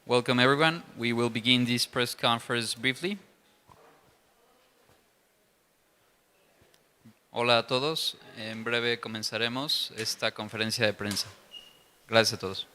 Welcome everyone. We will begin this press conference briefly. Hola a todos. En breve comenzaremos esta conferencia de prensa. Gracias a todos.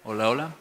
Hola, hola.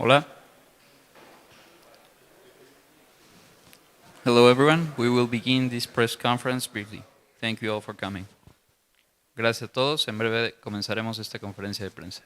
Hola. Hello everyone. We will begin this press conference briefly. Thank you all for coming. Gracias a todos. En breve comenzaremos esta conferencia de prensa.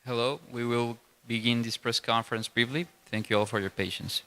Hello, we will begin this press conference briefly. Thank you all for your patience.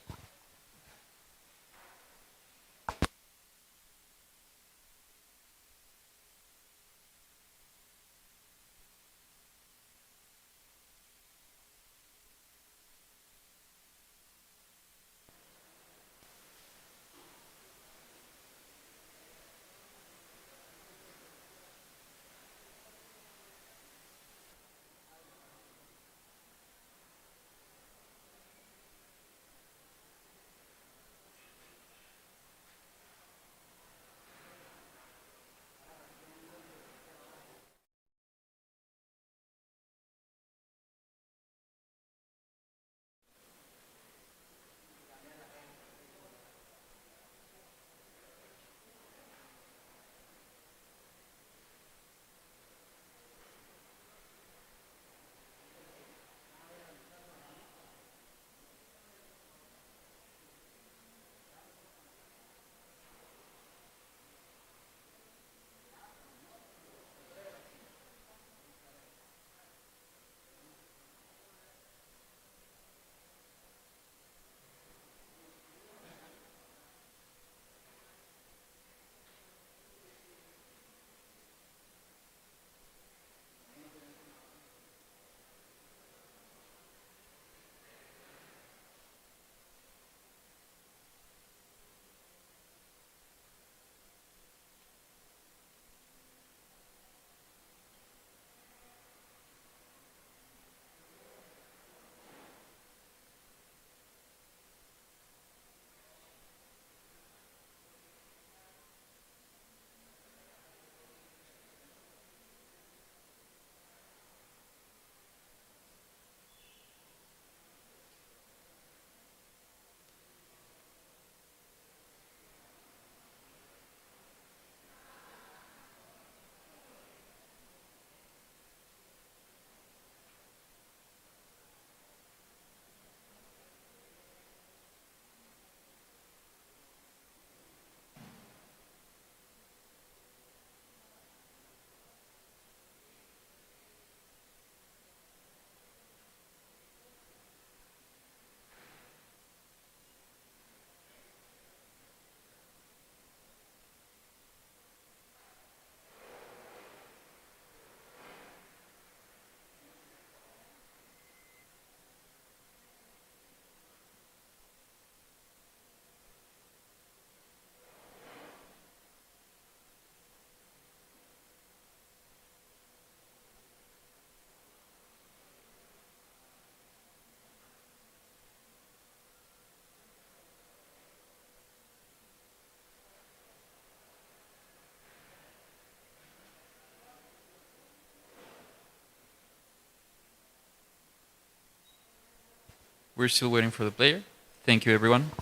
We're still waiting for the player. Thank you, everyone.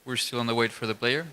We're still on the wait for the player.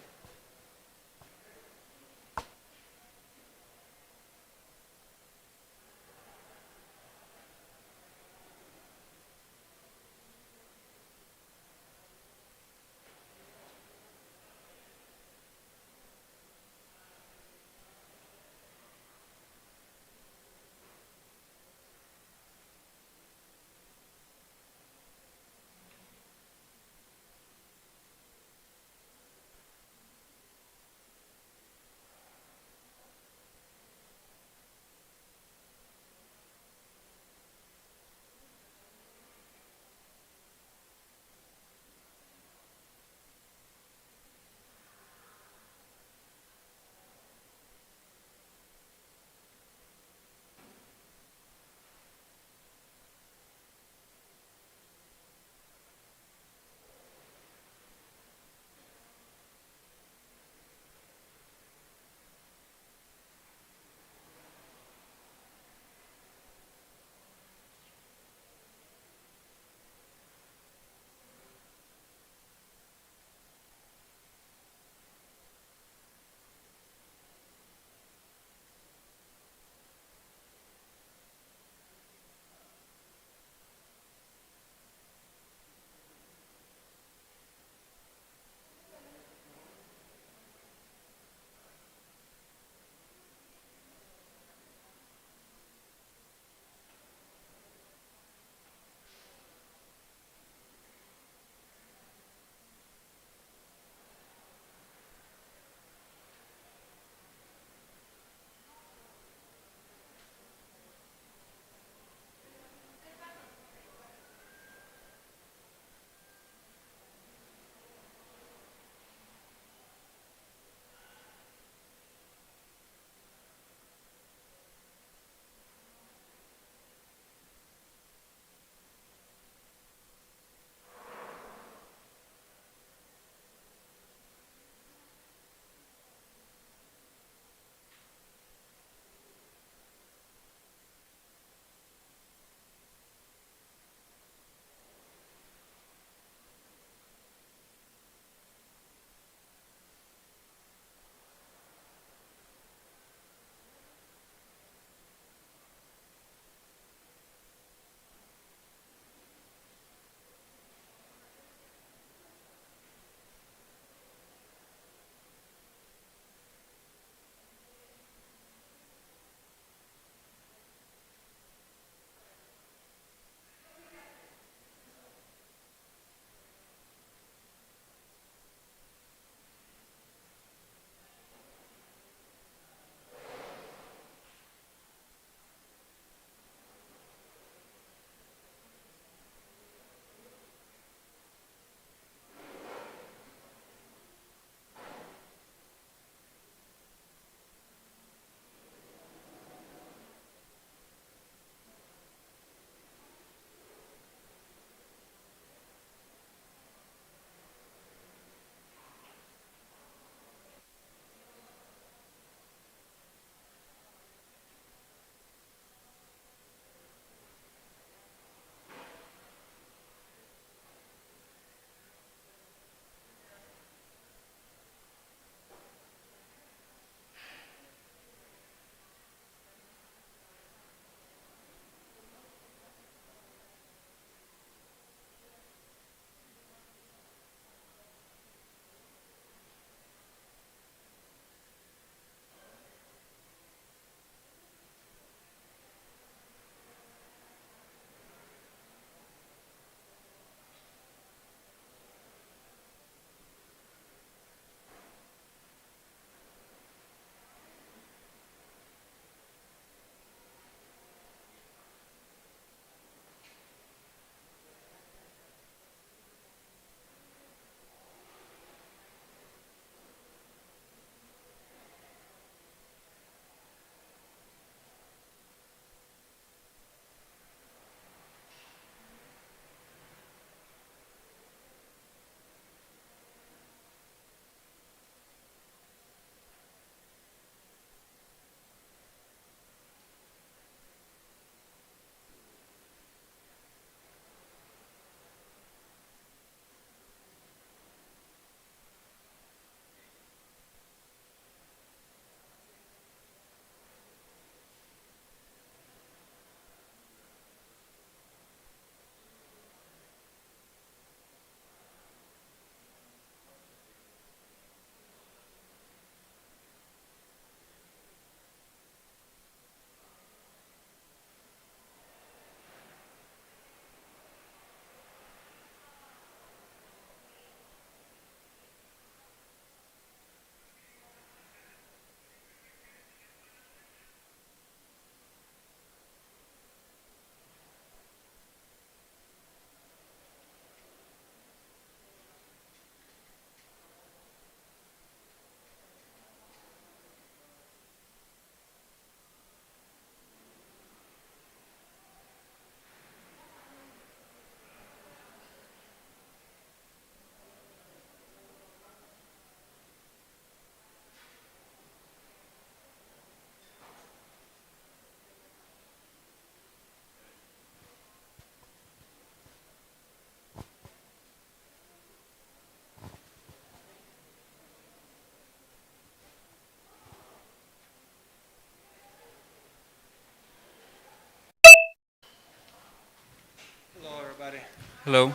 Hello.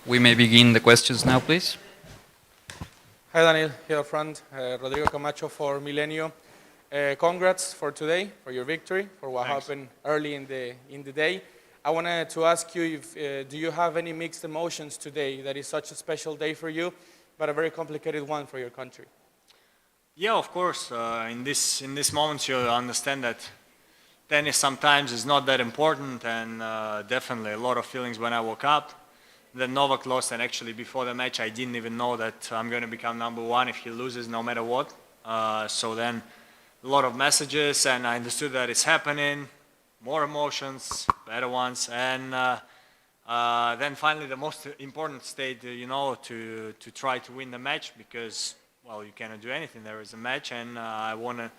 We may begin the questions now, please. Hi, Daniil. Here front, Rodrigo Camacho for Milenio. Congrats for today, for your victory, for what Thanks. happened early in the day. I wanted to ask you if do you have any mixed emotions today? That is such a special day for you, but a very complicated one for your country. Yeah, of course. In this moment, you understand that tennis sometimes is not that important, and definitely a lot of feelings when I woke up. Then Novak lost, and actually before the match, I didn't even know that I'm going to become number one if he loses, no matter what. So then, a lot of messages, and I understood that it's happening. More emotions, better ones, and then finally the most important state, to try to win the match because, well, you cannot do anything. There is a match, and I wanted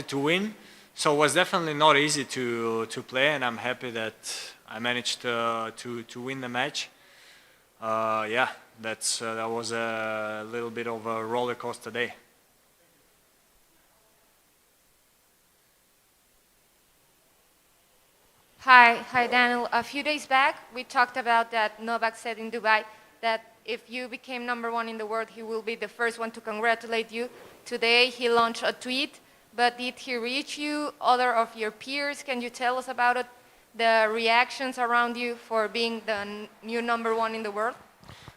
to win. So it was definitely not easy to play, and I'm happy that I managed to win the match. Yeah, that was a little bit of a roller coaster day. Hi, Daniel. A few days back, we talked about that Novak said in Dubai that if you became number one in the world, he will be the first one to congratulate you. Today, he launched a tweet, but did he reach you, other of your peers? Can you tell us about it, the reactions around you for being the new number one in the world?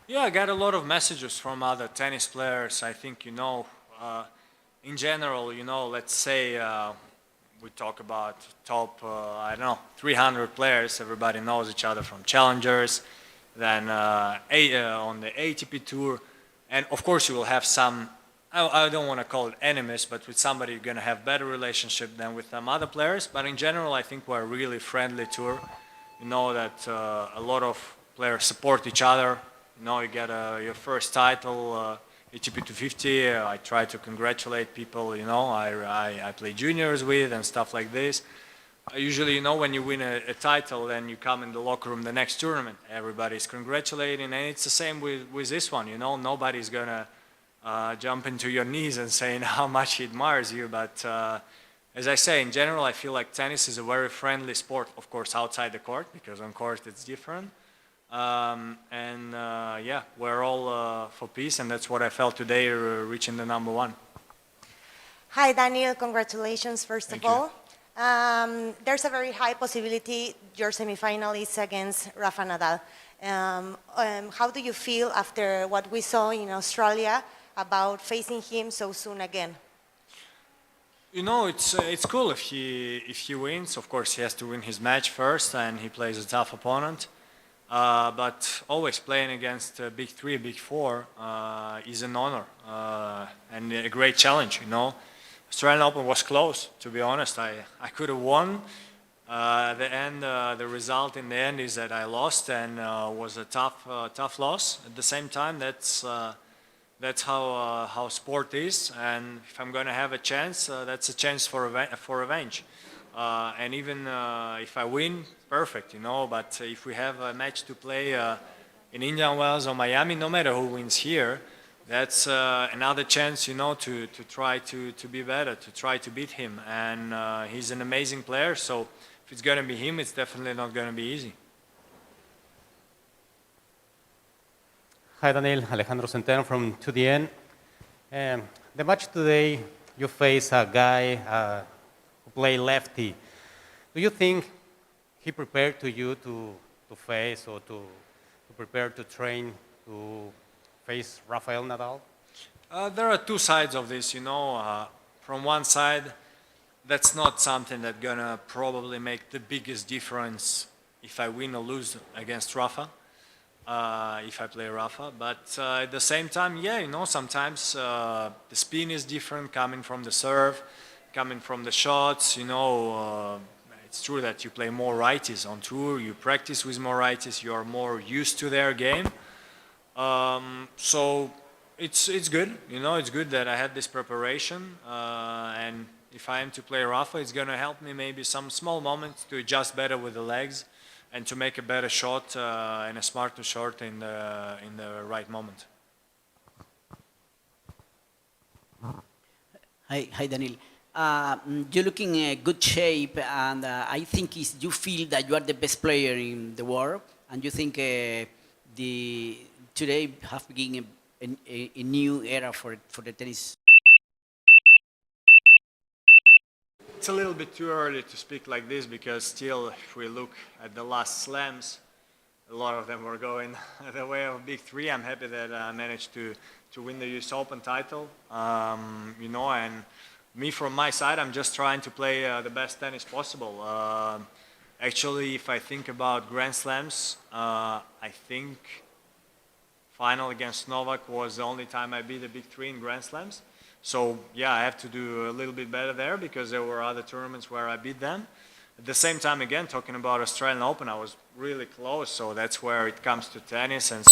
Yeah, I got a lot of messages from other tennis players. I think, in general, let's say we talk about top, 300 players. Everybody knows each other from challengers, then on the ATP tour. And of course, you will have some, I don't want to call it enemies, but with somebody you're going to have better relationship than with some other players. But in general, I think we're a really friendly tour. You know that a lot of players support each other. You get your first title, ATP 250. I try to congratulate people, I play juniors with and stuff like this. Usually, when you win a title, then you come in the locker room the next tournament. Everybody's congratulating, and it's the same with this one, Nobody's going to jump into your knees and saying how much he admires you. But as I say, in general, I feel like tennis is a very friendly sport, of course, outside the court, because on court it's different. Yeah, we're all for peace, and that's what I felt today, reaching the number one. Hi, Daniel. Congratulations, first Thank of all. There's a very high possibility your semifinal is against Rafa Nadal. How do you feel after what we saw in Australia about facing him so soon again? It's cool if he wins. Of course, he has to win his match first, and he plays a tough opponent. But always playing against Big Three, Big Four is an honor and a great challenge. Australian Open was close. To be honest, I could have won. The result in the end is that I lost, and was a tough loss. At the same time, that's how sport is. And if I'm going to have a chance, that's a chance for revenge. And even if I win, perfect, But if we have a match to play in Indian Wells or Miami, no matter who wins here, that's another chance, to try to be better, to try to beat him. And he's an amazing player, so if it's going to be him, it's definitely not going to be easy. Hi, Daniel. Alejandro Centeno from 2DN. The match today, you face a guy who play lefty. Do you think he prepared to you to face or to prepare to train to face Rafael Nadal? There are two sides of this, From one side, that's not something that's gonna probably make the biggest difference if I win or lose against Rafa, if I play Rafa. But at the same time, yeah, sometimes the spin is different coming from the serve, coming from the shots, It's true that you play more righties on tour, you practice with more righties, you are more used to their game. So it's good, it's good that I had this preparation. And if I am to play Rafa, it's going to help me maybe some small moments to adjust better with the legs and to make a better shot and a smarter shot in the right moment. Hi, Daniil. You're looking in good shape, and I think you feel that you are the best player in the world. and you think the today have begun a new era for the tennis? It's a little bit too early to speak like this because still, if we look at the last slams, a lot of them were going the way of big three. I'm happy that I managed to win the US Open title. You know, and me from my side, I'm just trying to play the best tennis possible. Actually, if I think about Grand Slams, I think final against Novak was the only time I beat the big three in Grand Slams. So yeah, I have to do a little bit better there because there were other tournaments where I beat them. At the same time, again, talking about Australian Open, I was really close. So that's where it comes to tennis and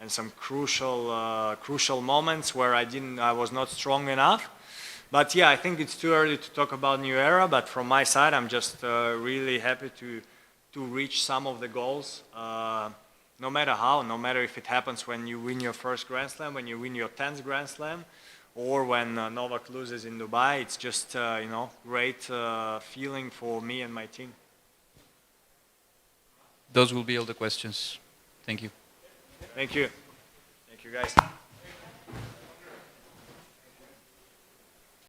some crucial moments where I was not strong enough. But yeah, I think it's too early to talk about new era. But from my side, I'm just really happy to reach some of the goals. No matter how, no matter if it happens when you win your first Grand Slam, when you win your 10th Grand Slam, or when Novak loses in Dubai, it's just, you know, great feeling for me and my team. Those will be all the questions. Thank you. Thank you. Thank you, guys.